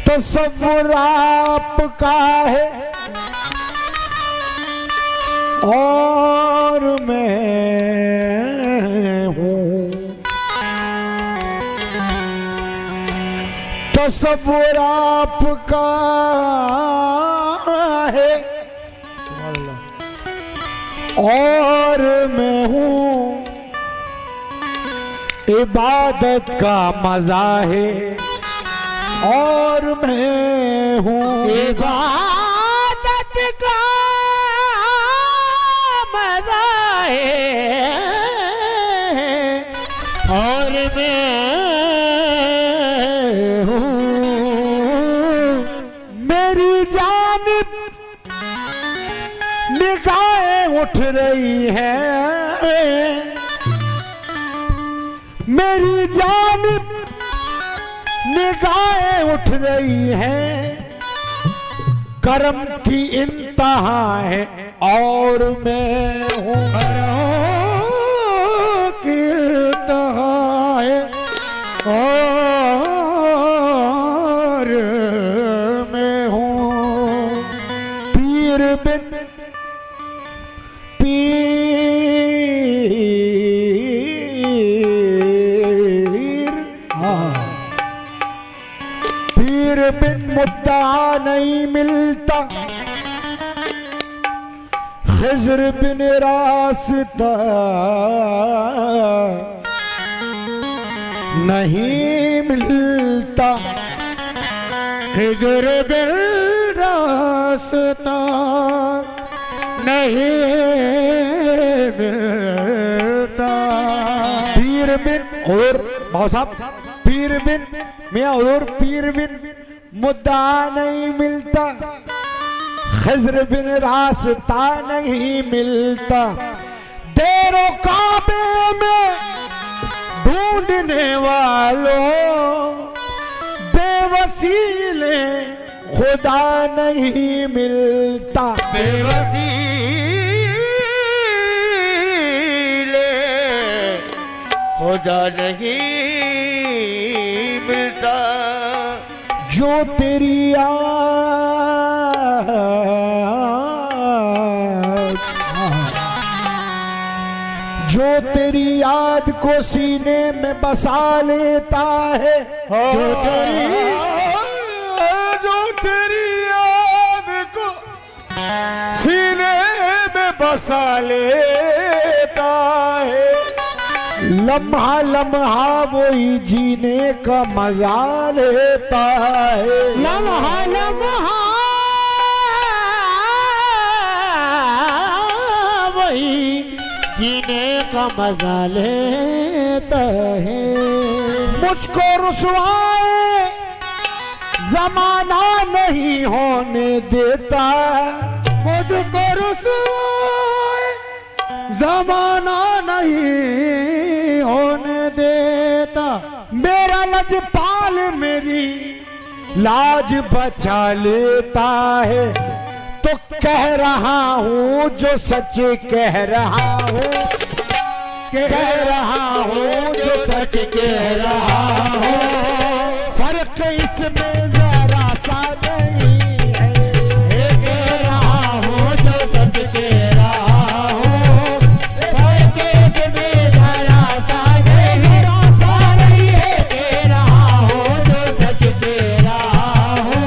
तसव्वुर आपका है और मैं हूँ, तसव्वुर आपका है और मैं हूँ, इबादत का मजा है और मैं हूँ, इबादत का मजा है और मैं हूँ। मेरी जानिब निगाहें उठ रही हैं, मेरी जानिब निगाहें उठ रही हैं, करम की इंतहा है और मैं हूँ, की इंतहा है और मैं हूँ। पीर बिन पीर बिन मुद्दा नहीं मिलता, खिज़्र बिन रास्ता नहीं मिलता, खिज़्र बिन रास्ता नहीं मिलता। पीर बिन और भाव साहब, पीर बिन मियाँ और पीर बिन मुद्दा नहीं मिलता, खिज़्र बिन रास्ता नहीं मिलता। देरो काबे में ढूंढने वालों, बेवसीले खुदा नहीं मिलता, बेवसीले खुदा नहीं मिलता। जो तेरी जो तेरी याद को सीने में बसा लेता है, जो तेरी याद को सीने में बसा लेता है, लम्हा लम्हा वही जीने का मजा लेता है, लम्हा लम्हा वही जीने का मजा लेता है। मुझको रुसवाए जमाना नहीं होने देता, मुझको रुसवाए जमाना नहीं होने देता। मेरा लजपाल मेरी लाज बचा लेता है, तो कह रहा हूँ जो सच कह रहा हूँ, कह रहा हूँ जो सच कह रहा हूँ। फर्क इसमें जरा सा नहीं है, कह रहा हूँ जो सच कह रहा हूँ। फर्क इसमें जरा सा नहीं है, कह रहा हूँ जो सच कह रहा हूँ।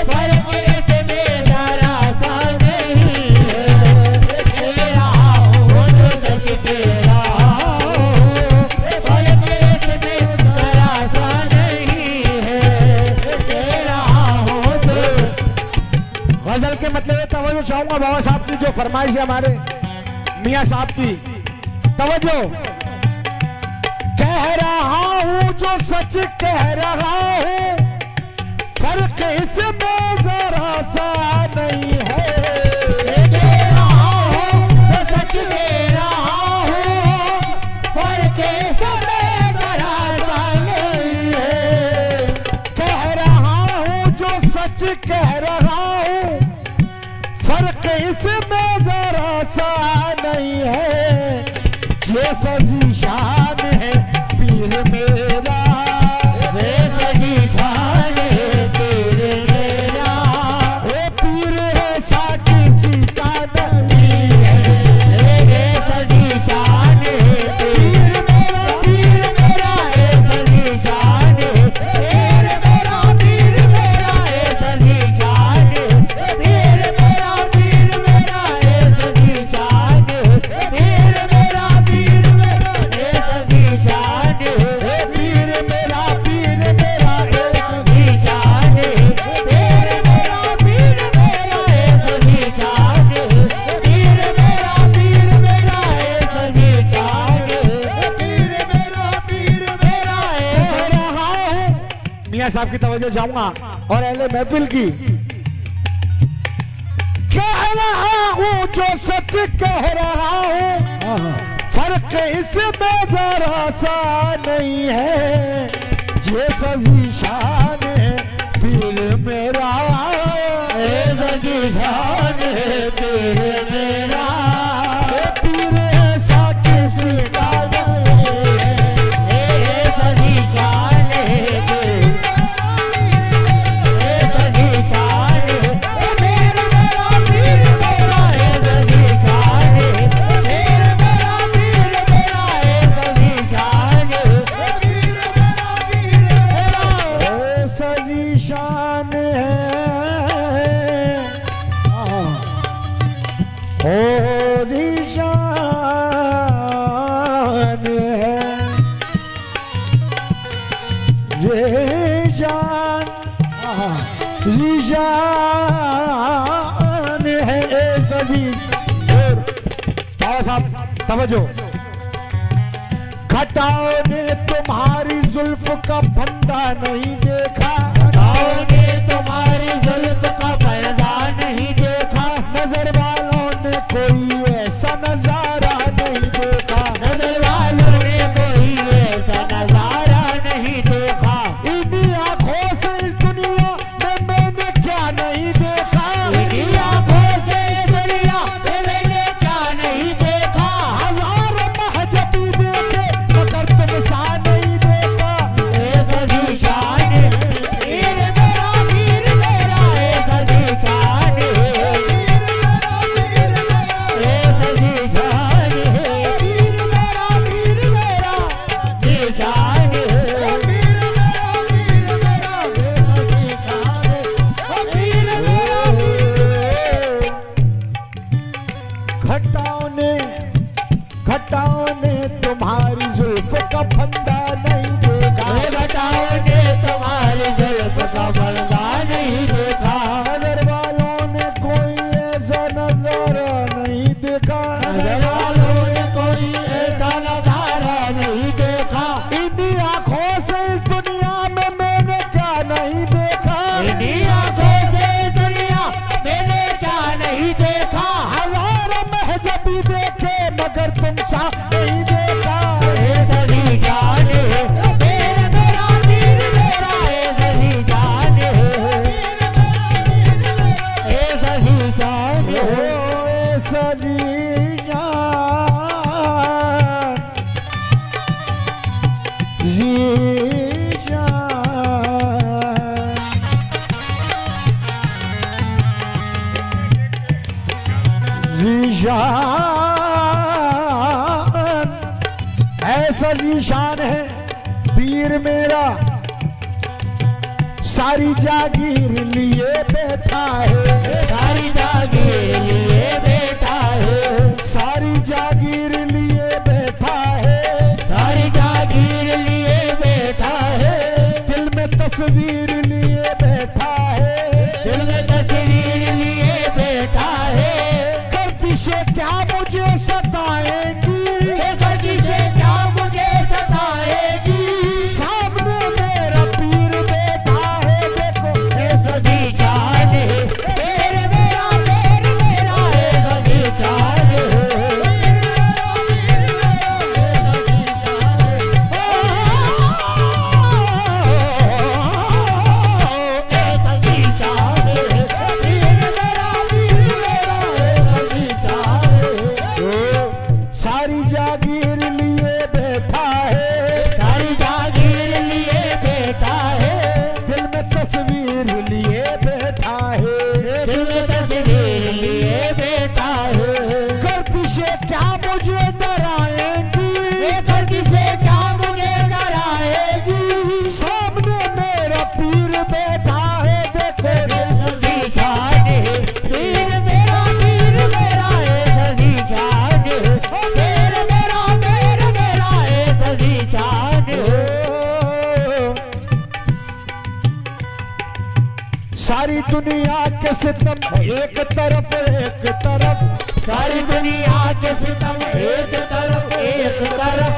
फर्क इसमें जरा सा नहीं है, कह रहा हूँ जो सच कह रहा हूँ। फर्क इसमें जरा सा नहीं है, कह रहा हूँ जो। गजल के मतलब तवज्जो चाहूंगा बाबा साहब की जो फरमाइश है हमारे मियाँ साहब की, तवज्जो। कह रहा हूँ जो सच कह रहा हूँ, फर्क इसमें जरा सा नहीं है, कह रहा हूँ जो सच कह रहा हूँ। फर्क इसमें जरा सा नहीं है, कह रहा हूँ जो सच कह रहा हूँ, फर्क इसमें जरा सा नहीं है। जैसा जीशान है पीर मेरा, जैसा जीशान है साहब की तवज्जो चाहूंगा और अहले महफिल की। कह रहा हूं जो सच कह रहा हूं, फर्क इसमें जरा सा नहीं है। ये सजी शान है पीर मेरा, सजी शान है पीर मेरा, पीर ऐसा किसी का नहीं है। सजी शान है सजी शान है पीर मेरा, पीर मेरा है सजी शान है पीर मेरा, पीर मेरा है सजी शान है पीर मेरा, पीर मेरा सजी शान है। ओ जी शान है, ये शान जी शान है। ए सजी बाबा साहब तवज्जो। घटाओ ने तुम्हारी जुल्फ का फंदा नहीं देखा, ने तुम्हारी जुल्फ का पर्दा नहीं देखा, नजर वालों ने कोई ऐसा नजारा नहीं देखा, नजर वालों ने कोई ऐसा नजारा नहीं देखा। इन्हीं आंखों से इस दुनिया में मैंने क्या नहीं देखा, इन्हीं आंखों से दुनिया में मैंने क्या नहीं देखा। हजारों महजबी देखे मगर तुम सा नहीं देखा। सजी शान पीर मेरा, पीर मेरा है सजी शान सजी शान पीर मेरा, पीर मेरा जी शान पीर मेरा, पीर मेरा सजी शान पीर मेरा, घटाओं ने तुम्हारी जुल्फ का फंदा नहीं देखा, घटाओ ने तुम्हारी जुल्फ का पर्दा नहीं देखा, नजर वालों ने कोई ऐसा नजारा नहीं देखा, नजर वालों ने कोई ऐसा नजारा नहीं देखा। इन्हीं आंखों से इस दुनिया में मैंने क्या नहीं देखा, इन्हीं आंखों से दुनिया मैंने क्या नहीं देखा। हजारों महजबी देखे मगर तुम सा नहीं देखा। सजी शान पीर मेरा, पीर मेरा है सजी शान सजी शान ओ सजी जान जी जान, जी जान ऐसा जी शान है पीर मेरा, सारी जागीर लिए बैठा है, सारी जागीर लिए बैठा है, सारी जागीर लिए बैठा है, सारी जागीर लिए बैठा है, दिल में तस्वीर लिए बैठा है, दिल में तस्वीर लिए बैठा है। गर्दिशे क्या मुझे सताएगी, गर्दी से क्या मुझे सताएगी, सामने मेरा पीर बैठा है देखो। सजी शान पीर मेरा, पीर मेरा है सजी शान सजी शान पीर मेरा, पीर मेरा है सजी शान। सारी जागीर लिए बैठा है, सारी जागीर लिए बैठा है, दिल में तस्वीर लिए बैठा है, दिल में तस्वीर लिए बैठा है। गर्दिशे क्या मुझे डराएंगी, गर्दी से क्या मुझे डराएगी, सामने मेरा पीर बैठा है देखो। सजी शान पीर मेरा, पीर मेरा है सजी शान पीर मेरा, पीर मेरा है सजी शान। सारी दुनिया के सितम एक तरफ, एक तरफ सारी दुनिया के सितम एक तरफ, एक तरफ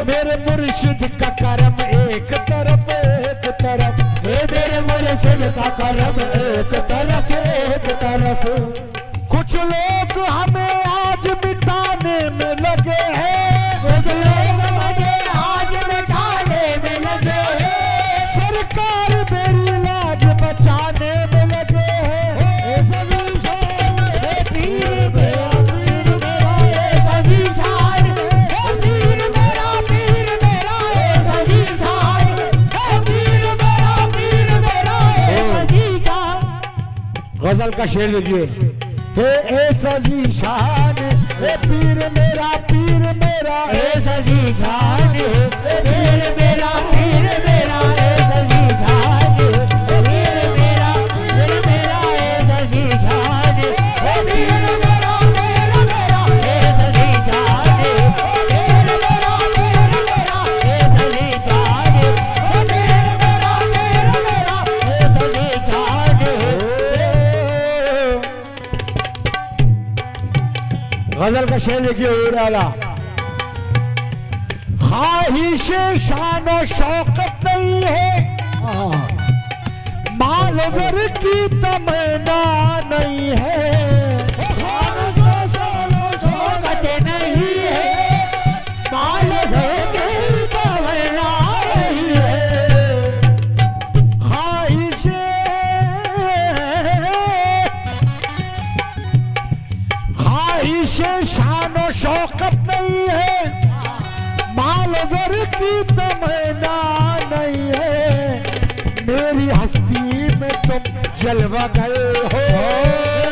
मेरे मुर्शिद का करम एक तरफ, एक तरफ मेरे मेरे मुर्शिद का करम एक तरफ कुछ लोग हमें आज मिटाने में लगे हैं, कुछ लोग मुझे आज मिटाने में लगे हैं, सरकार मेरी लाज बचाने में लगे हैं। सभी शान है पीर मेरा है सभी शान है पीर मेरा है सभी शान है पीर मेरा है सभी शान। गजल का शेर लिखिए, हे सजी शान हे पीर मेरा ए सजी शान है पीर मेरा है सजी शान पीर मेरा है सजी शान है पीर मेरा है सजी शान पीर मेरा है सजी शान पीर मेरा है सजी शान। गजल का शेर लिखिए उराला, ख्वाहिश शान और शौकत नहीं है, माल ज़र की तमन्ना नहीं है, शौकत नहीं है माल ज़र की तमन्ना नहीं है, ख्वाहिश शान और शौकत नहीं है, माल ज़र की तमन्ना नहीं है, मेरी हस्ती में तुम जलवा गए हो,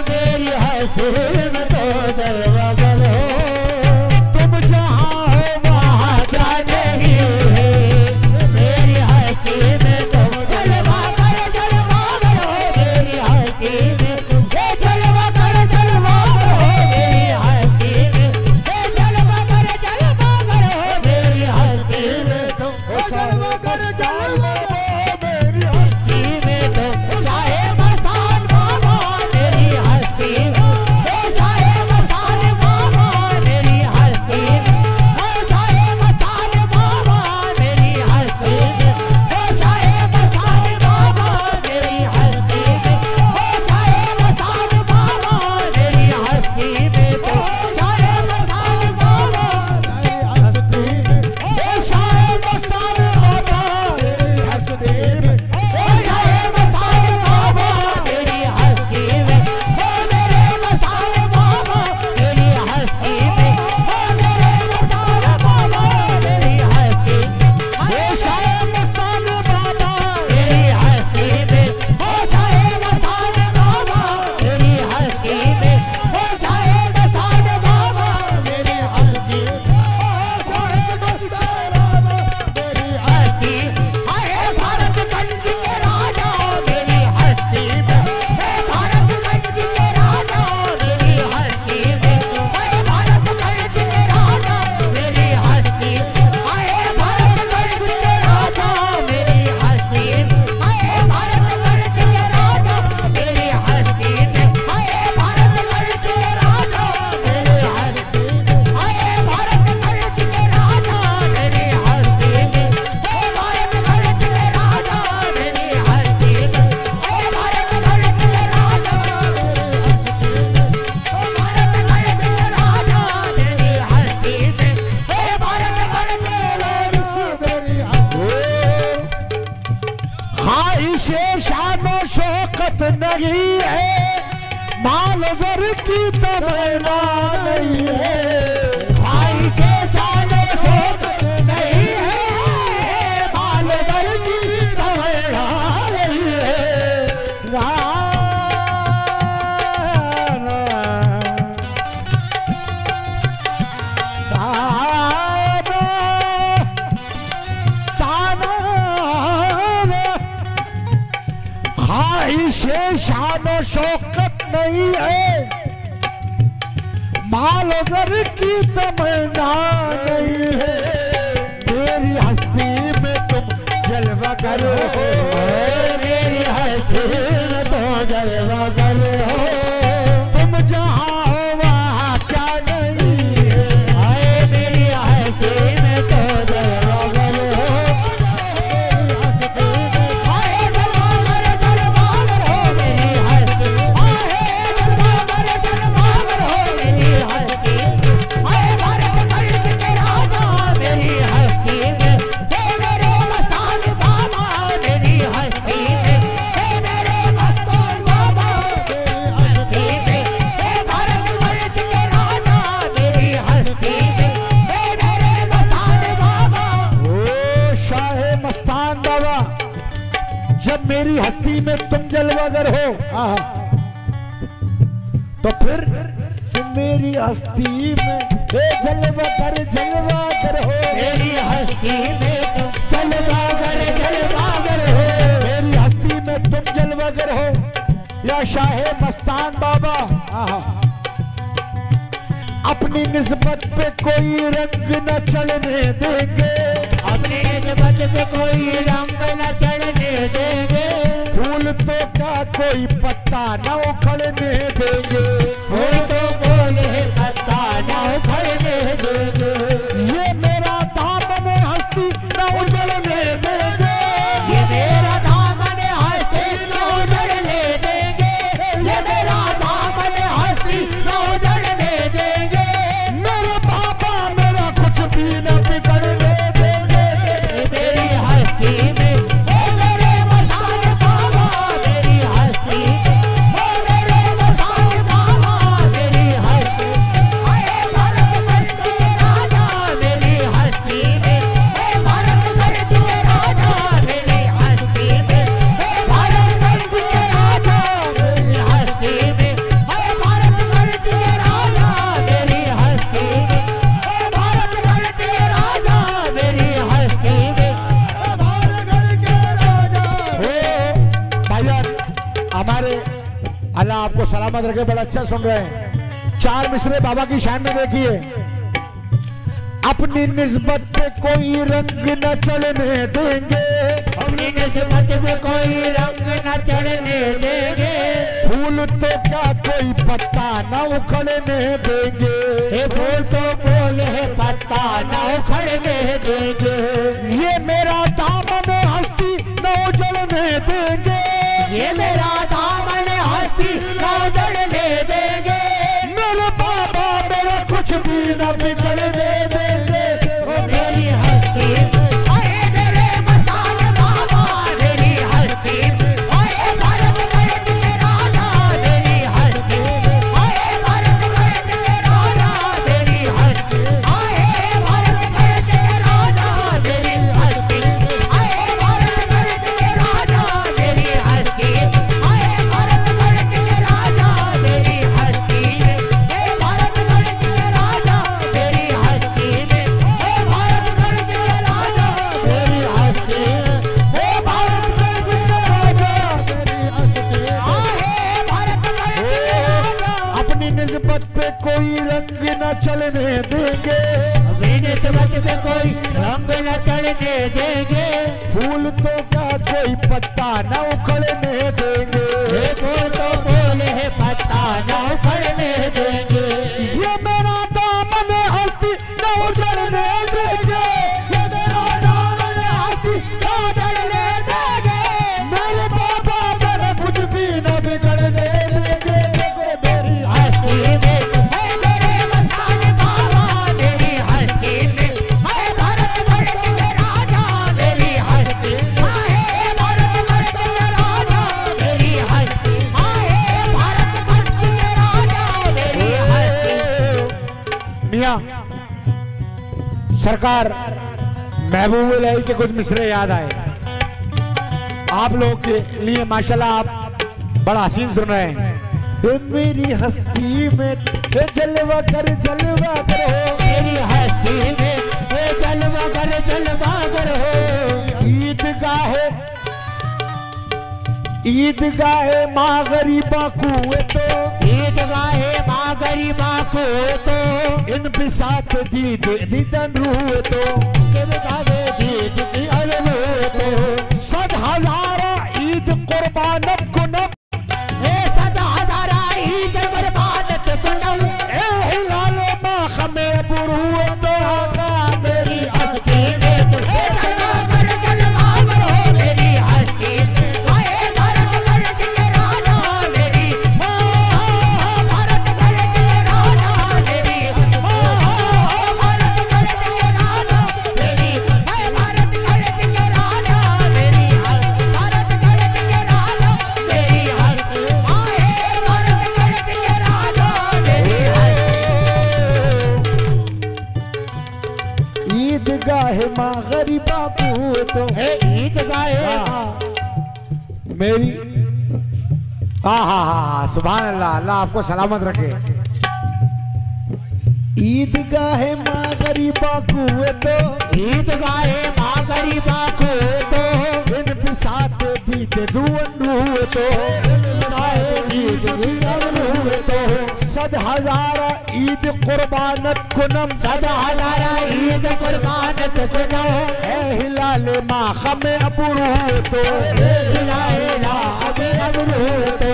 मेरी हस्ती में तो जलवा गए हो, तुम जहाँ हो वहाँ क्या नहीं है, मेरी हस्ती में तुम जलवा करो, मेरी हस्ती में जलवा करो, मेरी हस्ती में जलवा करो, मेरी हस्ती में तुम जलवा करो, मेरी हस्ती में तुम चाहे मसान बाबा, मेरी हस्ती में चाहे मसान बाबा, मेरी हस्ती में चाहे मसान बाबा, मेरी हस्ती में चाहे मसान बाबा, मेरी हस्ती में चाहे मसान बाबा, मेरी हस्ती में तो चाहे मसान बाबा, मेरी हस्ती में चाहे मसान बाबा, मेरी हस्ती में चाहे मसान बाबा, मेरी हस्ती में मेरे मसान बाबा, मेरी हस्ती में मेरे मसान बाबा, मेरी हस्ती में चाहे मसान बाबा, मेरी हस्ती में चाहे मसान बाबा, मेरी हस्ती में चाहे मसान बाबा, मेरी हस्ती चाहे मसान बाबा, मेरी हस्ती आए भारत गंज के राजा, मेरी हस्ती में भारत गंज के राजा, मेरी हस्ती में भारत गंज के राजा, मेरी हस्ती आए भारत गंज के राजा, मेरी हस्ती आए भारत गंज के राजा, मेरी हस्ती में आए भारत गंज के राजा, मेरी हस्ती आए भारत गंज के राजा, मेरी हस्ती में भारत गंज के राजा, मेरी हस्ती में भारत गंज के राजा, भारत गंज के राजा, मेरी हस्ती में भारत गंज के मेरी हस्ती। ख्वाहिश शान और शौकत नहीं है, माल ज़र की तमन्ना नहीं है, ख्वाहिश शान और शौकत नहीं है, माल ज़र की तमन्ना नहीं है, ख्वाहिश शान और शौकत नहीं है, माल ज़र की तमन्ना नहीं है, मेरी हस्ती में तुम जलवा करो, मेरी हस्ती में तो जलवा करो, तुम जहाँ हो वहाँ क्या नहीं है, आए मेरी हस्ती में तो जलवा करो, आए जलवा जब मेरी हस्ती में तुम जलवागर हो तो फिर मेरी हस्ती में जलवागर हो। मेरी हस्ती में तुम जलवागर हो। मेरी हस्ती में तुम जलवागर हो या शाहे मस्तान बाबा, अपनी निस्बत पे कोई रंग न चढ़ने देंगे। अपनी निस्बत पे कोई रंग न चढ़ने देंगे। फूल तो क्या कोई पत्ता न उखड़ने देंगे। फूल तो बोले पत्ता न उखड़ने देंगे। ये मेरा दामन हस्ती न उजड़ने देंगे। ये मेरा दामन हस्ती न उजड़ने देंगे। ये मेरा दामन हस्ती न उजड़ने देंगे। मेरे बाबा मेरा कुछ भी न बिगड़ने देंगे। मेरी हस्ती में ओ मेरे मसान बाबा, मेरी हस्ती में ओ मेरे मसान बाबा, मेरी हस्ती आए भारत करते राजा। मेरी हस्ती में हे भारत करते राजा। मेरी हस्ती में हे भारत करते राजा। मेरी हस्ती में हे भारत करते राजा। मेरी हस्ती में हे भारत करते राजा। मेरी हस्ती में हे भारत करते राजा। भाईजान हमारे अल्लाह आपको सलामत रखे, बड़ा अच्छा सुन रहे हैं। 4 मिसरे बाबा की शान में देखिए। अपनी निस्बत पे कोई रंग न चढ़ने देंगे। अपनी निस्बत में कोई रंग न चढ़ने देंगे। फूल तो क्या कोई पत्ता न उखड़ने देंगे। हे फूल तो बोले पत्ता न उखड़ने देंगे। ये मेरा दामन हस्ती न उजड़ने देंगे। ये मेरा दामन हस्ती न उजड़ने देंगे। मेरे बाबा मेरा कुछ भी न बिगड़ने देंगे। ओ मेरी हस्ती आए मेरे मसान बाबा, मेरी हस्ती आए भारत करते राजा। मेरी हस्ती आए भारत करते राजा। मेरी हस्ती आए भारत करते राजा। मेरी हस्ती आए भारत करते राजा। मेरी हस्ती आए भारत करते राजा। मेरी हस्ती हे भारत करते राजा। मेरी हस्ती में हे भारत करते राजा। मेरी हस्ती हे भारत करते राजा। मेरी हस्ती आहे भारत करते राजा। अपनी निस्बत पे कोई रंग न चलने देंगे। अपनी निस्बत पे कोई रंग न चढ़ने देंगे। फूल तो क्या कोई पत्ता न उखड़ने देंगे। हे फूल तो बोले पत्ता न उखड़ने देंगे। ये मेरा दामन हस्ती न उजड़ने देंगे। ये मेरा दामन हस्ती न उजड़ने देंगे। मेरे बाबा मेरा कुछ भी न बिगड़ने देंगे। मेरी हस्ती में है मेरे मसान बाबा। मेरी हस्ती में है भारत करते राजा। मेरी हस्ती आहे भारत करते राजा। मेरी हस्ती आहे भारत करते राजा। मेरी हस्ती मियाँ सरकार महबूब इलाही के कुछ मिसरे याद आए आप लोगों के लिए। माशाल्लाह आप बड़ा हसीन सुन रहे हैं। ये मेरी हस्ती में ये जलवा कर हो। मेरी हस्ती में हे जलवा कर हो। ईदगाहे माँ गरीबा कुएं तो। ईदगाहे माँ गरीबा को तो। इन बिसात दीदन रूए तो। दीद की अलवे तो। 100,000 ईद कुर्बानत कुनब। हे 100,000 ईद कुर्बानत कुनब। ए हिलाले माँ खमे बुरुए तो। मेरी हस्ती में तो हे जलवा कर हो। मेरी हस्ती में आए भारत करते राजा। मेरी भारत करते राजा। मेरी भारत करते राजा। मेरी भारत करते राजा। मेरी भारत करते राजा। मेरी आए भारत करते राजा। मेरी ईदगाह माँ गरीबा कुएं तो। हे ईदगाहे मेरी हाँ सुभान अल्लाह, अल्लाह आपको सलामत रखे। ईदगाह माँ गरीबा कुए तो, ईदगाह माँ गरीबा कुए तो, इन बिसात दीद रुअन रुए तो, ईद रुए तो, सद हजारा ईद कुर्बानत कुनम, सद हजारा ईद कुर्बानत कुनम, है हिलाल माँ खमे अबू रुए तो, हिलाला अबे अबरू तो,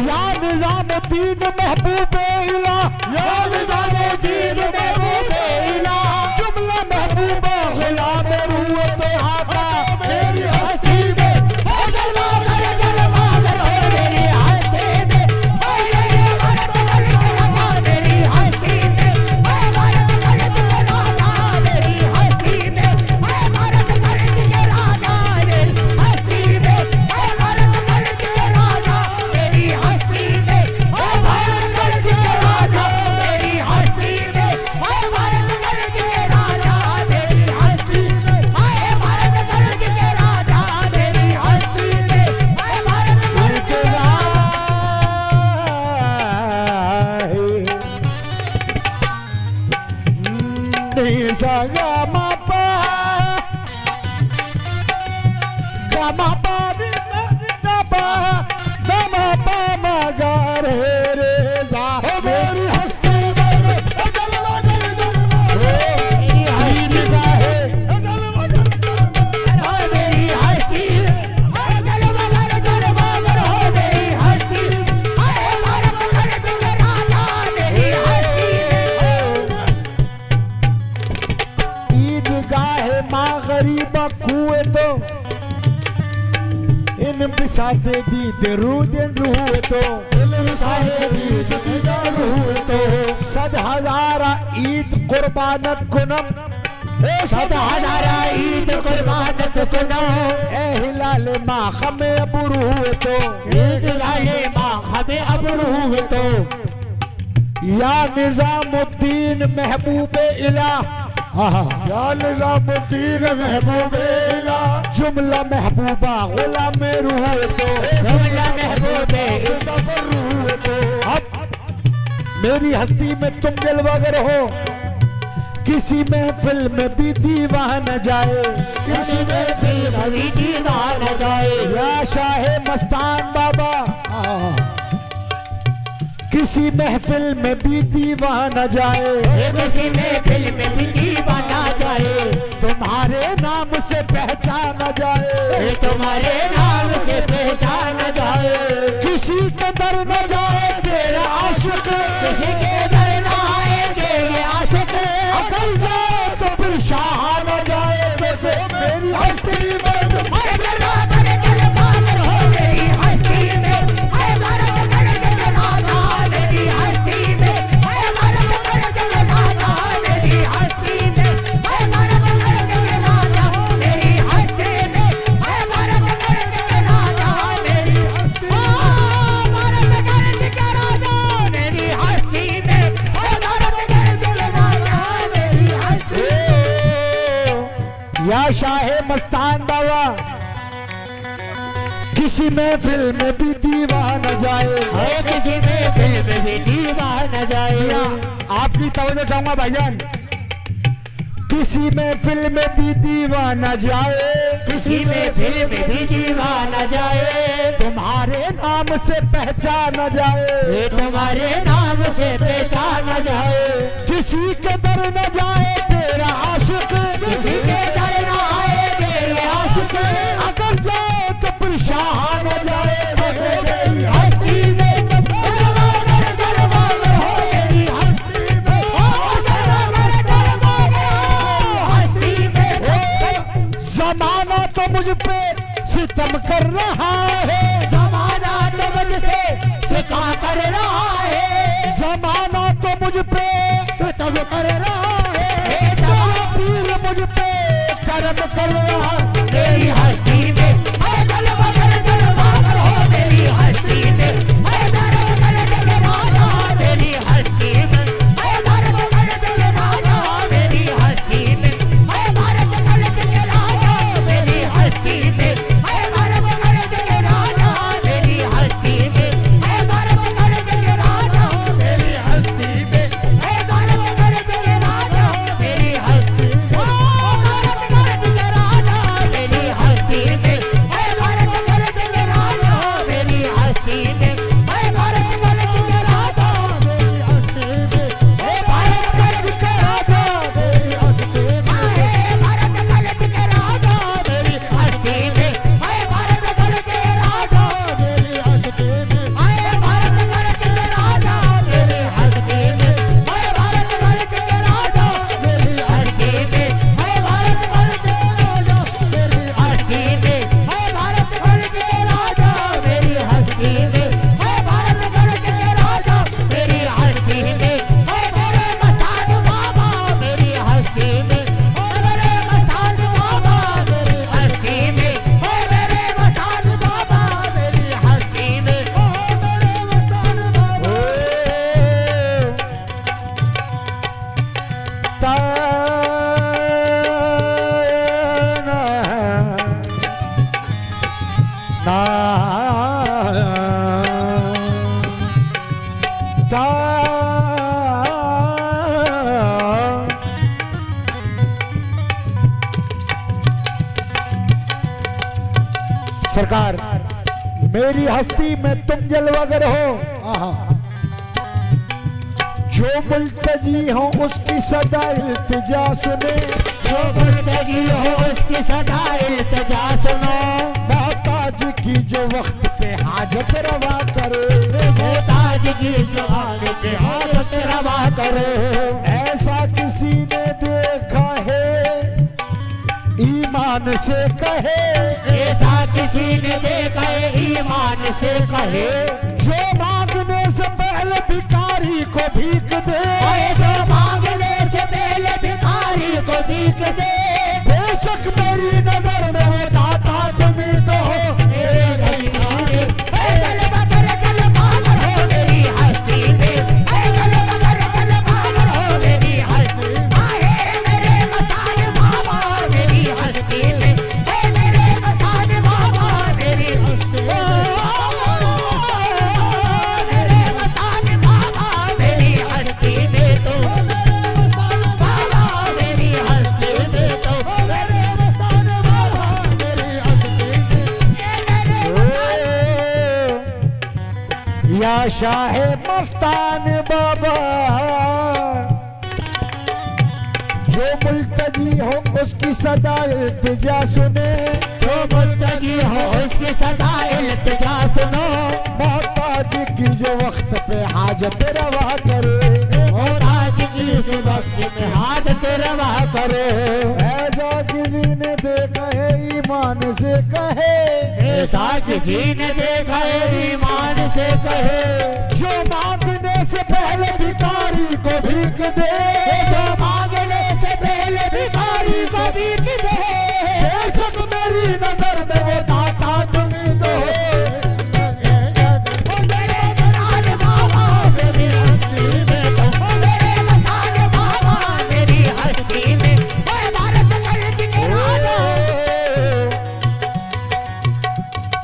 या निजामुद्दीन महबूबे इला, या निजामुद्दीन महबूबे इला, जुमला महबूबा गुलाम रुए तो आका मेरी हस्ती में हो जलवा कर हो मेरी हस्ती में, हो मेरी भारत वाली राजा मेरी हस्ती में, हो भारत वाली राजा मेरी हस्ती में, हो भारत वाली राजा मेरी हस्ती में, हो भारत वाली राजा मेरी हस्ती में, हो भारत वाली राजा मेरी हस्ती में, हो भारत वाली राजा मेरी हस्ती में, हो भारत वाली राजा मेरी हस्ती में, हो भारत मेरी हस्ती में मेरी हस्ती मेरी हस्ती जलवा कर हो मेरी हस्ती, हाय भारत वाली राजा मेरी हस्ती ईदगाह माँ गरीबा कुए तो, इन बिसाते दीद रूदन रुए तो, सद हजारा ईद कुर्बानत कुनम, सद हजारा ईद कुर्बानत कुनम, ए हिलाल माँ खमे अबू रुए तो, ईद लाले माँ हमें अबरू हुए तो, या निजामुद्दीन महबूबे इला, या निजामुद्दीन महबूबे इला, जुमला महबूबा गुलाम रुए तो, जुमला महबूबे रुए तो। अब मेरी हस्ती में तुम जलवागर हो, किसी महफिल में भी दीवाना जाए, किसी में भी कभी दीवान जाए, या शाहे मस्तान बाबा किसी महफिल में भी दीवाना जाए, किसी में फिल्म में भी दीवाना जाए, तुम्हारे नाम से पहचाना जाए, तुम्हारे नाम से पहचाना जाए, किसी के दर न जाए तेरा आशिक, किसी के दर न आएंगे ये आशिक, अकल जाए तो फिर शाह न जाए, मेरी हस्ती में हाय जलवा कर हो मेरी हस्ती में, हाय भारत वाली राजा मेरी हस्ती में, हाय भारत वाली राजा मेरी हस्ती में, हाय भारत वाली राजा मेरी हस्ती में, हाय भारत वाली राजा मेरी हस्ती में, भारत वाली राजा मेरी हस्ती में, हाय भारत वाली राजा मेरी हस्ती में। या शाहे मस्तान बाबा किसी महफिल में भी दीवाना जाए, किसी में फिल्म भी दीवाना जाए, आपकी तवज्जो चाहूंगा भाईजान, किसी महफिल में भी दीवाना जाए, किसी में फिल्म भी दीवाना जाए, तुम्हारे नाम से पहचाना जाए, ये तुम्हारे नाम से पहचाना जाए, किसी के दर न जाए तेरा आशिक, किसी के दर न आए तेरे आशिक, अगर जाए तो फिर शाह न जाए, मेरी हस्ती में जलवा कर हो मेरी हस्ती में, हो जलवा कर हो हस्ती में, जमाना तो मुझ पे सितम कर रहा है, जमाना तो मुझसे सिखा कर रहा है, जमाना तो मुझ पे सितम कर रहा है, पीर मुझ पे करम कर रहा, मेरी हस्ती में हाय जलवा कर हो मेरी हस्ती में, हाय भारत वाली राजा मेरी हस्ती में, हाय भारत वाली राजा मेरी हस्ती में, हाय भारत वाली राजा मेरी हस्ती में, हाय भारत वाली राजा सरकार, मेरी हस्ती में तुम जलवागर हो, जो मुल्तजी हो उसकी सदा इल्तिजा सुने, जो मुल्तजी हो उसकी सदा इल्तिजा सुनो, मोहताज की जो वक्त पे हाजत रवा करे, मोहताज की जो वक्त पे हाजत रवा करे। ऐसा किसी ने देखा है ईमान से कहे, ऐसा किसी ने देखा है ईमान से कहे, जो मांगने से पहले भिखारी को भीख दे, जो मांगने से पहले भिखारी को भीख दे। बेशक मेरी नजर में वो दाता तुम्ही तो हो, मेरे घराने चल बकर चल बाबर हो मेरी हस्ती में, चल बकर चल बाबर हो मेरी हस्ती में, आए मेरे मसान बाबा मेरी हस्ती में, मेरे मसान बाबा मेरी हस्ती में, मेरे मसान बाबा मेरी हस्ती में, तो बाबा मेरी हस्ती में, तो मेरे मसान बाबा मेरी हस्ती में। या शाह मस्तान बाबा, जो मुल्तजी हो उसकी सदा इल्तिजा सुने, जो मुल्तजी हो उसकी सदा इल्तिजा सुनो, मोहताज की जो वक्त पे हाजत रवा करे, मोहताज की जो वक्त में हाजत रवा करे। ऐसा किसी ने देखा है ईमान से कहे, ऐसा किसी ने देखा है ईमान से कहे, जो मांगने से पहले भिखारी को भीख दे, जो मांगने से पहले भिखारी को भीख दे। बेशक मेरी नजर में वो दाता तुम्ही तो हो, मेरे मसान बाबा मेरी हस्ती में, तो मेरे मसान बाबा मेरी हस्ती में, भारत कल की राजा।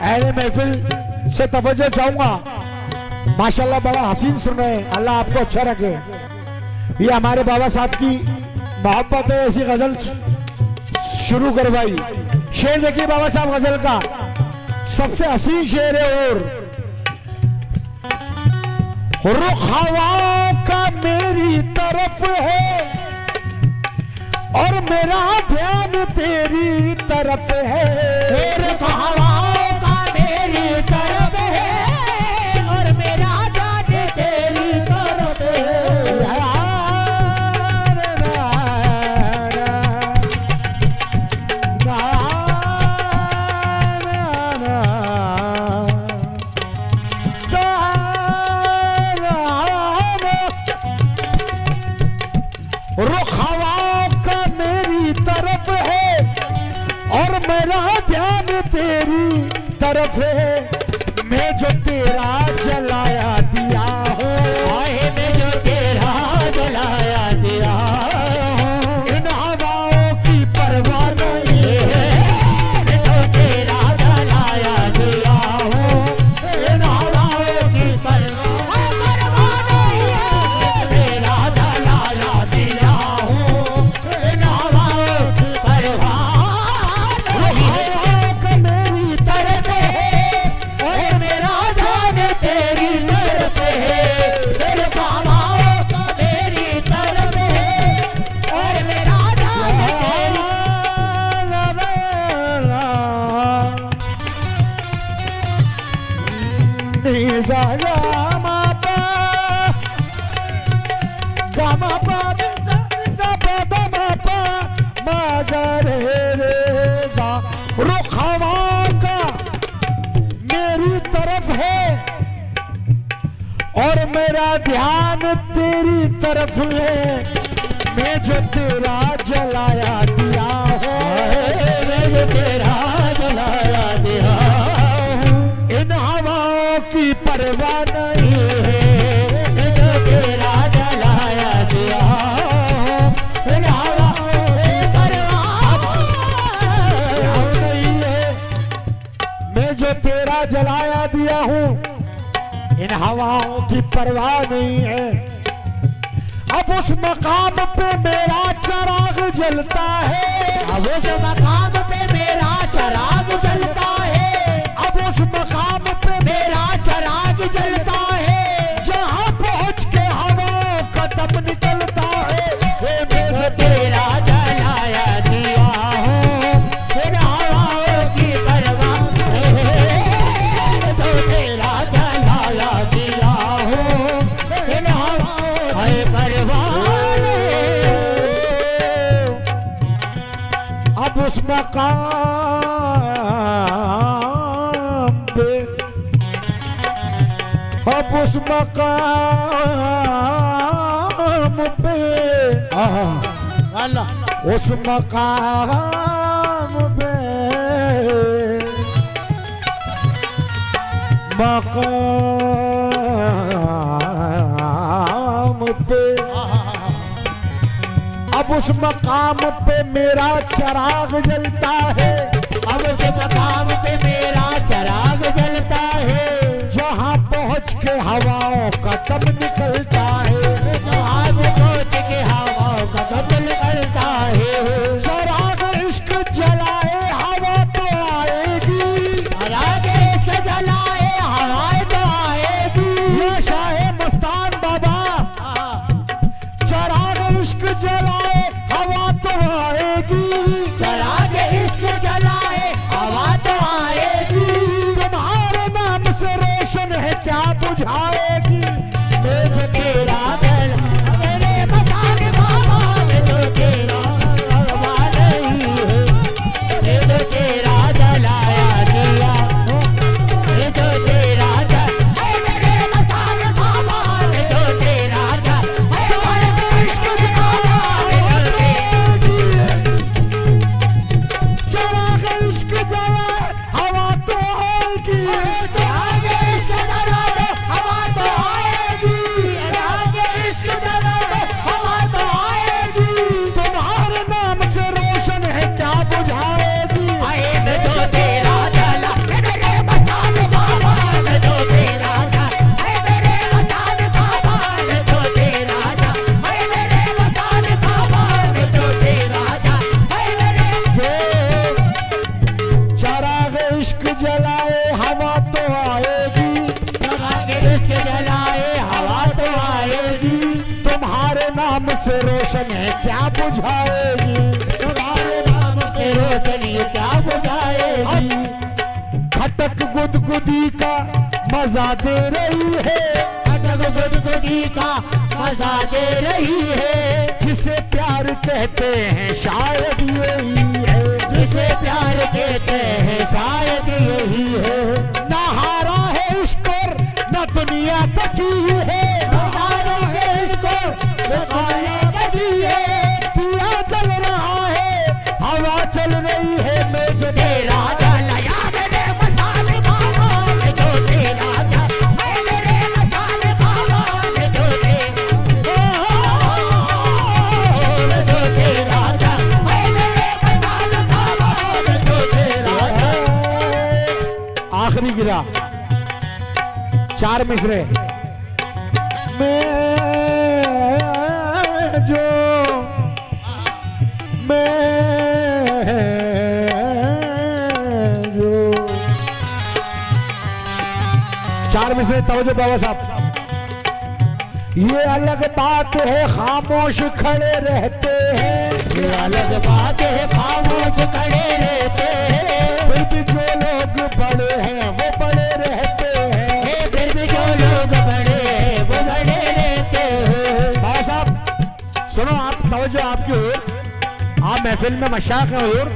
अहले महफिल से तवज्जो चाहूंगा, माशाल्लाह बड़ा हसीन सुन रहे हैं, अल्लाह आपको अच्छा रखे। ये हमारे बाबा साहब की मोहब्बत है, ऐसी गजल शुरू करवाई। शेर देखिए बाबा साहब गजल का, सबसे हसीन शेर है। और रुख हवाओं का मेरी तरफ है और मेरा ध्यान तेरी तरफ है, रुख हवाओं का मेरी तरफ है और मेरा ध्यान तेरी तरफ है। रुख हवाओं का मेरी तरफ है और मेरा ध्यान तेरी तरफ है। मैं जो तेरा जलाया दिया हूँ, आए मैं जो तेरा जलाया दिया हूँ, इन हवाओं की परवाह नहीं है। मैं जो तेरा जलाया दिया हूँ, इन हवाओं की परवाह नहीं है। तेरा जलाया दिया हूँ, इन हवाओं की परवाह नहीं है। हवाओं का मेरी तरफ है और मेरा ध्यान तेरी तरफ है, तेरे हवाओं का मेरी तरफ है और मेरा ध्यान तेरी। रुख हवाओं का मेरी तरफ है और मेरा ध्यान तेरी तरफ है। मैं जो तेरा जलाया दिया हूँ, मैं जो तेरा जलाया दिया हूँ, इन हवाओं की परवाह नहीं है। मैं जो तेरा जलाया दिया हूँ, इन हवाओं की परवाह नहीं है। मैं जो तेरा जलाया दिया हूँ, इन हवाओं की परवाह नहीं है। अब उस मकाम पे मेरा चराग जलता है, अब उस मकाम पे मेरा चराग जलता है, अब उस मकाम पे मेरा चराग जलता है, जहाँ पहुँच के हवाओं का दम निकलता है। जो तेरा जलाया दिया हूँ इन हवाओं की परवाह, जो तेरा जलाया दिया हूँ इन हवाओं की परवाह। अब उस मकाम पे, अब उस मकाम पे, अल्लाह उस मकाम पे, मकाम पे, अब उस मकाम पे मेरा चराग जलता है, अब उस मकाम पे मेरा चराग जलता है, जहाँ पहुँच के हवाओं का दम निकलता है। जहाँ पहुँच के हवाओं का दम निकलता है, चराग इश्क जलाए हवा तो आएगी, चराग इश्क जलाए हवाएं तो आएगी। या शाहे मस्तान बाबा, चराग इश्क जलाए हवा तो आएगी, चराग इश्क जलाए हवा तो आएगी। तुम्हारे नाम से रोशन है क्या बुझाएगी। मैं जो तेरा दिल मेरे मकान बाबा में जो तेरा हवा नहीं है, मैं जो तेरा जलाया दिया, मैं जो तेरा मेरे मकान बाबा में जो तेरा इश्क चराग इश्क जलाए हवा तो आएगी, चराग इश्क जलाए हवा तो आएगी, चराग इश्क जलाए हवा तो आएगी। तुम्हारे नाम से रोशन है क्या बुझाएगी। आए मैं जो तेरा जला मेरे मकान बाबा में जो तेरा जा, मेरे मकान बाबा में जो तेरा जा, मेरे मकान बाबा में जो तेरा जा, चराग इश्क जलाए हवा तो आएगी, चराग इश्क जलाए हवा तो आएगी। तुम्हारे नाम से रोशन है क्या बुझाएगी। तुम्हारे नाम से रोशनी क्या बुझाएगी। खटक गुदगुदी का मजा दे रही है, खटक गुदगुदी का मजा दे रही है, जिसे प्यार कहते हैं शायद यही है, जिसे प्यार कहते हैं शायद यही है। ना हारा है इश्क और न दुनिया तकी है, हमारे देश को दिखाया कभी है, दिया जल रहा है हवा चल रही है। मैं जो तेरा जलाया मेरे मकान बाबा में जो तेरा जा, मेरे मकान बाबा में जो तेरा जा, मेरे मकान बाबा में जो तेरा जा। आखिरी गिरा 4 मिसरे। मैं जो 4 मिसरे तवज्जो बाबा साहब। ये अलग बात है खामोश खड़े रहते हैं, ये अलग बात है खामोश खड़े रहते हैं, फिर भी जो लोग बड़े हैं वो बड़े रहते हैं। फिर भी जो लोग बड़े हैं वो बड़े रहते हैं। बाबा साहब सुनो, आप तवज्जो आपकी ओर, आप महफिल में मशाक हैं हुजूर।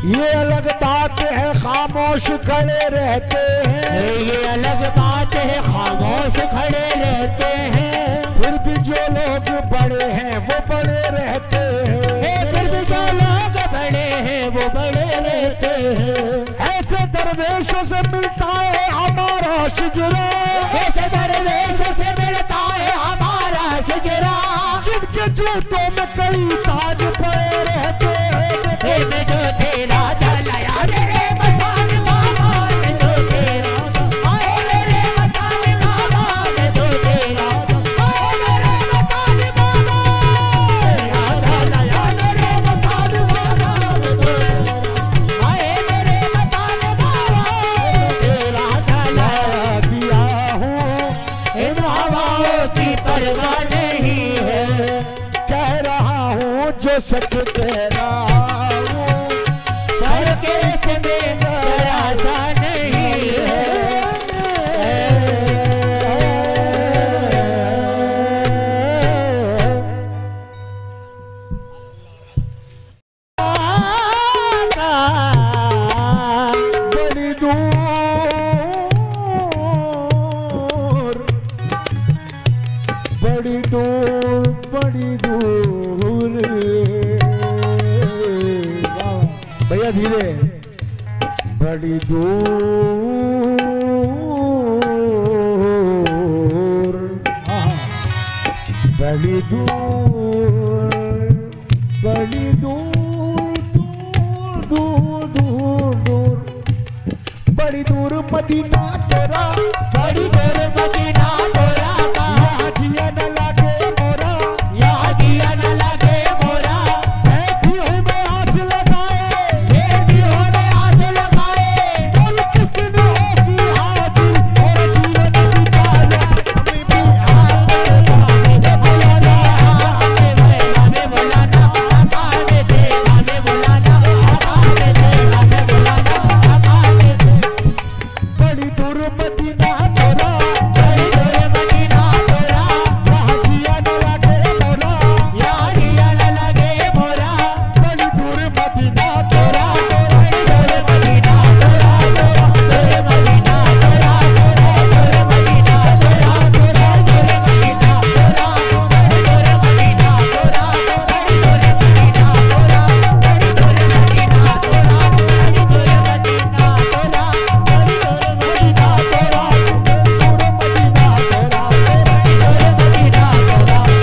ये अलग बात है खामोश खड़े रहते हैं, ये अलग बात है खामोश खड़े रहते हैं, फिर भी जो लोग बड़े हैं वो बड़े रहते हैं। फिर भी जो लोग बड़े हैं वो बड़े रहते हैं। ऐसे दरवेशों से मिलता है हमारा शिजरा, ऐसे दरवेश से मिलता है हमारा शिजरा, जिनके जूतों में कई ताज पड़े रहते हैं। मैं जो तेरा जलाया मेरे मकान बाबा में जो तेरा, आए मेरे मकान सच कह रहा हूँ, करके इसमें जरा सा नहीं है। बड़ी दूर, बड़ी दूर भैया धीरे, बड़ी दूर, बड़ी दूर, बड़ी दूर, दूर दूर दूर, बड़ी दूर मदीना तेरा, बड़ी दूर मदीना तेरा, यहाँ जिया न लागे मोरा, यहाँ जिया न लगे मोरा। बैठी हूँ मैं आस लगाए, बेटी हो में आस लगाए, बोल किस दिन होगी हाजिर और जीवन की ताजा, हमें भी हमें बुलाना, हमें बुलाना, हमें दे, हमें बुलाना, हमें दे, हमें बुलाना, हमें दे। बड़ी दूर मदीना तेरा, बड़ी दूर मदीना तेरा, यहाँ जिया न लागे मोरा, यहाँ जिया न लगे मोरा। बड़ी दूर मदीना तेरा, बड़ी दूर मदीना तेरा, दूर मदीना तेरा, दूर मदीना तेरा, दूर मदीना तेरा, दूर मदीना तेरा, बड़ी दूर मदीना तेरा, बड़ी दूर मदीना तेरा, बड़ी दूर मदीना तेरा, बड़ी दूर मदीना तेरा, दूर मदीना तेरा,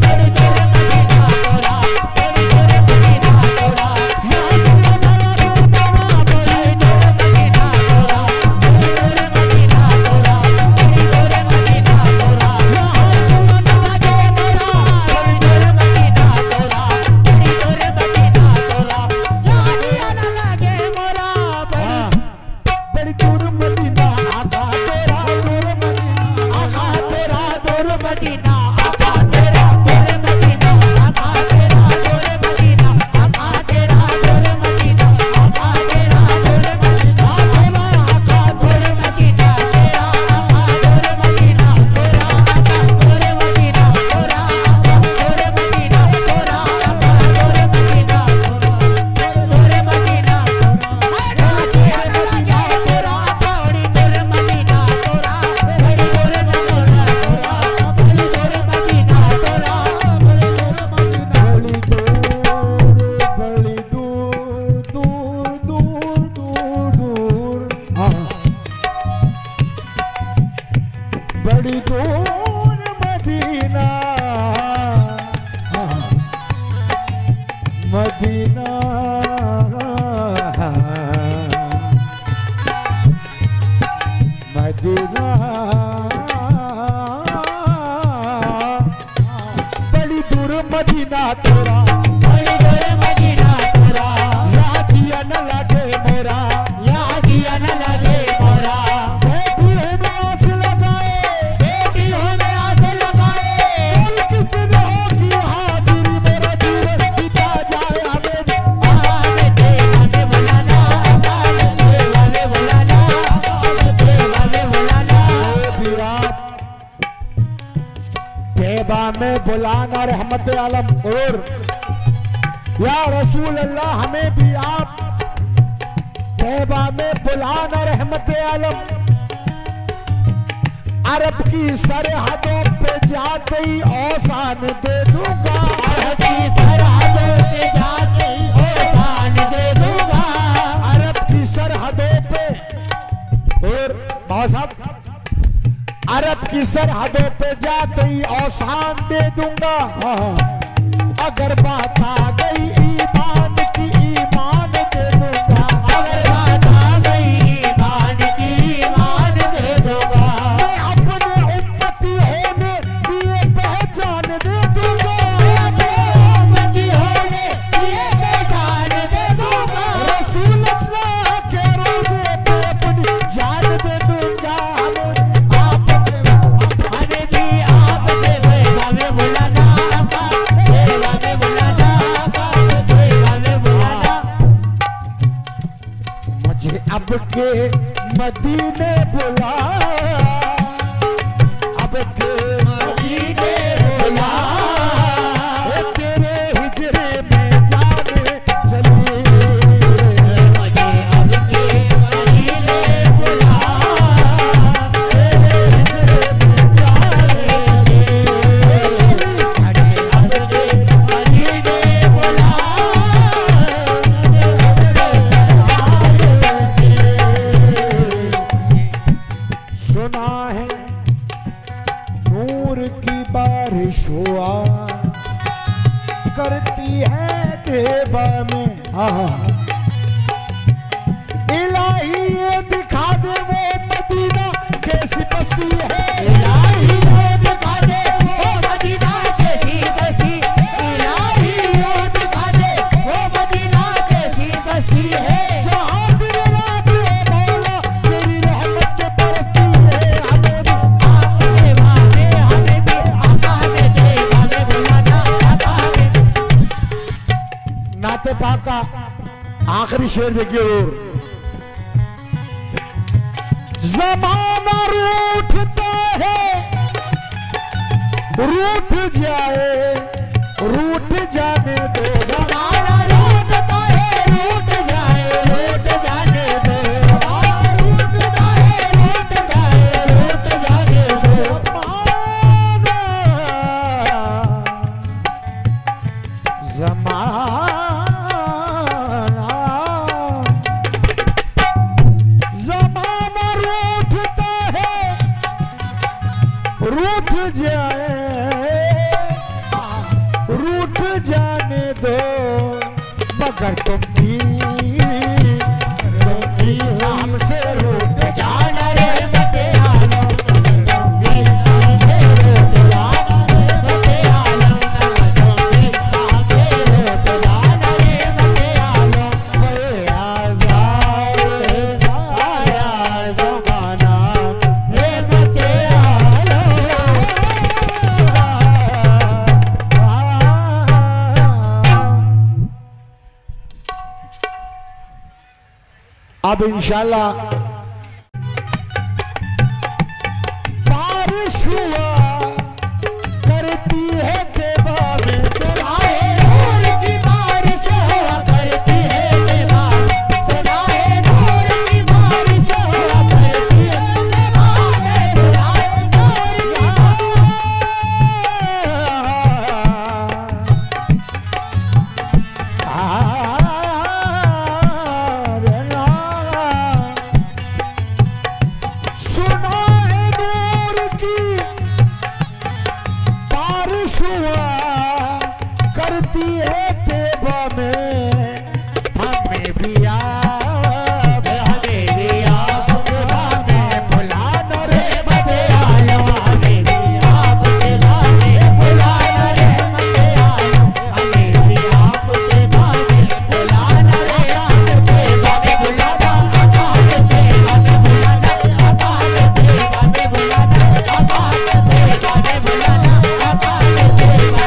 बड़ी दूर मदीना तेरा, बड़ी दूर मदीना तेरा, बड़ी दूर मदीना तेरा, बड़ी दूर मदीना तेरा। बड़ी दूर मदीना आका तेरा, दूर मदीना आका तेरा, दूर मदीना आका तेरा, दूर मदीना आका तेरा, दूर मदीना आका तेरा, दूर मदीना आका तेरा, दूर मदीना आका दूर मदीना तेरा, आका दूर मदीना तेरा, आका दूर मदीना तेरा, आका दूर मदीना तेरा, आका दूर मदीना, दूर मदीना बड़ी दूर, दूर दूर दूर दूर, बड़ी दूर मदीना, मदीना मदीना, बड़ी दूर मदीना तेरा, बड़ी दूर मदीना तेरा, यहाँ जिया न लागे मोरा, यहाँ जिया न लगे मोरा। बैठी हूँ मैं आस लगाए, बेटी हो में आस लगाए, बोल किस दिन होगी हाजिर मेरा जीवन बीता जाए, हमें हमें दे, हमें बुलाना, हमें दे, हमें बुलाना, हमें दे, हमें बुलाना। भी आप तैबा में बुलाना रहमत आलम, और या रसूल अल्लाह हमें भी आप तैबा में बुलाना रहमत आलम। अरब की सरहदों पे जाते ही औसान दे दूंगा, अरब की सरहदों पे जाते ही औसान दे दूंगा, अरब की सरहदों पे, और बाबा साहब अरब की सरहदों पे जाते ही औसान दे दूंगा। अगर बात आ गई ईमान की, ईमान दे दूंगा, अगर बात आ गई ईमान की, ईमान दे दूंगा, मैं अपने उम्मती होने दिए पहचान दे दूंगा, उम्मती होने ये पहचान दे दूंगा, रसूल अल्लाह के रोज़े पे अपनी जान दे दूंगा। हमें भी आप दे, हमें बुलाना, मदीने बुला, अब के मदीने बुला, तेरे हिजरे में जाने चली, मुझे अब के मदीने बुला, तेरे हिजरे में जाने मुझे अब के मदीने बुला। सुना है नूर की बारिश हुआ करती है देबा में। इलाही ये दिखा दे वो मदीना कैसी बस्ती है, इलाही वो दिखा दे वो मदीना कैसी बस्ती, इलाही वो दिखा दे वो मदीना कैसी बस्ती है। जहाँ दिन रात है मौला तेरी रहमत के बरसती है। आके वाले हमें भी आका में दे वाले बुलाना, आका में। नाते पाक का आखिरी शेर देखिए और ज़माना रूठता है रूठ जाए रूठ जाने दो, ज़माना रूठता है रूठ जाए रूठ जाने दो, रूठता है रूठ जाए रूठ जाने दो। ज़माना ज़माना रूठता है रूठ जाए रूठ जाने दो, मगर तुम भी हमसे रूठ जाना रे मते आलम, भी हमसे रूठ जाना रे मते आलम, भी हमसे रूठ जाना रे मते आलम। आज़ाद सारा ज़माना रे मते अब इंशाल्लाह बारिश हुआ करती है देबा में, सुनाए नूर की बारिश हुआ करती है देबा, सुनाए नूर की बारिश हुआ करती है देबा में, सुनाए नूर की सुना है नूर की बारिश हुआ करती है देबा में, हमें भी आप हमें भी आप बुलाने बुलाना रे मते आलम, हमें भी आप बुलाने बुलाना रे मते आलम, हमें भी आप बुलाने बुलाना रे मते आलम, बुलाना आका के हमें बुलाना, आका के हमें बुलाना, आका के हमें बुलाना, आका के हमें बुलाना, आका के हमें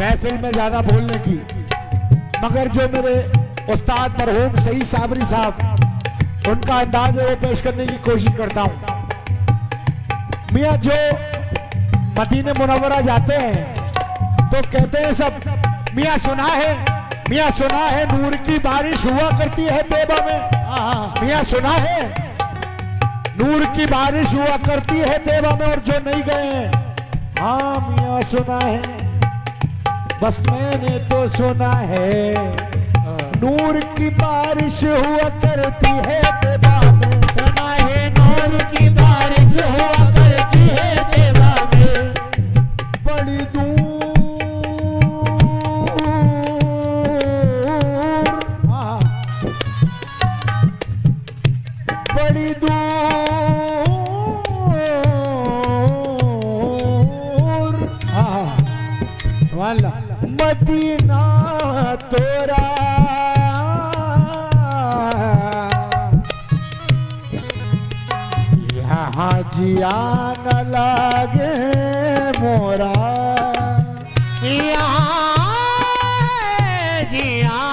महफिल में ज्यादा बोलने की, मगर जो मेरे उस्ताद मरहूम सईद साबरी साहब उनका अंदाज है वो पेश करने की कोशिश करता हूं। मियां जो मदीने मुनव्वरा जाते हैं तो कहते हैं सब, मियां सुना है नूर की बारिश हुआ करती है देबा में। मियां सुना है नूर की बारिश हुआ करती है देबा में, और जो नहीं गए हैं, हाँ मियां सुना है, बस मैंने तो सुना है नूर की बारिश हुआ करती है देबा में। सुना है नूर की बारिश हुआ करती है देबा में, बड़ी दूर बड़ी दूर वाला मदीना तोरा यहाँ जिया न लागे मोरा, यहाँ जिया